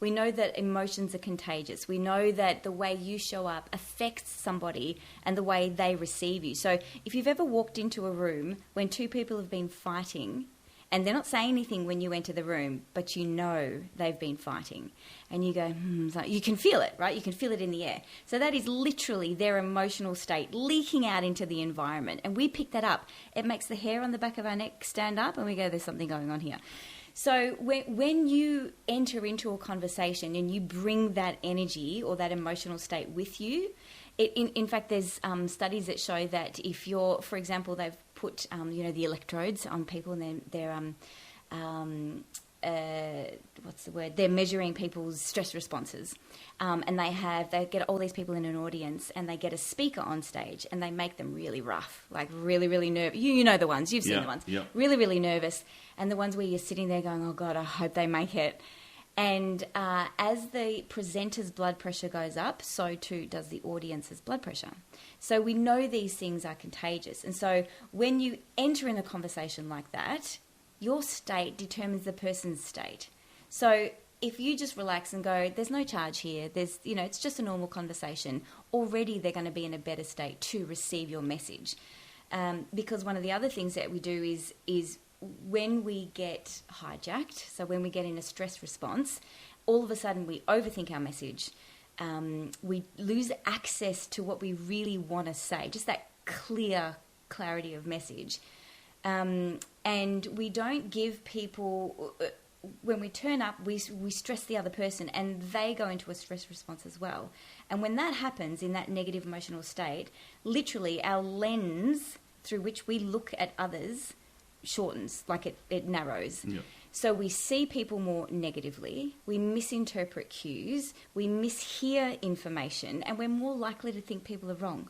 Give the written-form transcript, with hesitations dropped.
We know that emotions are contagious. We know that the way you show up affects somebody and the way they receive you. So if you've ever walked into a room when two people have been fighting and they're not saying anything when you enter the room, but you know they've been fighting, and you go, so you can feel it, right? You can feel it in the air. So that is literally their emotional state leaking out into the environment. And we pick that up. It makes the hair on the back of our neck stand up, and we go, there's something going on here. So when you enter into a conversation and you bring that energy or that emotional state with you, in fact, there's studies that show that if you're, for example, they've put the electrodes on people, and they're what's the word? They're measuring people's stress responses, and they get all these people in an audience, and they get a speaker on stage, and they make them really rough, like really, really nervous. You know the ones, you've seen the ones, really, really nervous, and the ones where you're sitting there going, oh God, I hope they make it. And as the presenter's blood pressure goes up, so too does the audience's blood pressure. So we know these things are contagious. And so when you enter in a conversation like that, your state determines the person's state. So if you just relax and go, there's no charge here, it's just a normal conversation, already they're going to be in a better state to receive your message. Because one of the other things that we do is when we get hijacked, so when we get in a stress response, all of a sudden we overthink our message. We lose access to what we really want to say, just that clarity of message. And we don't give people, when we turn up, we stress the other person, and they go into a stress response as well. And when that happens in that negative emotional state, literally our lens through which we look at others shortens, like it narrows. Yeah. So we see people more negatively, we misinterpret cues, we mishear information, and we're more likely to think people are wrong.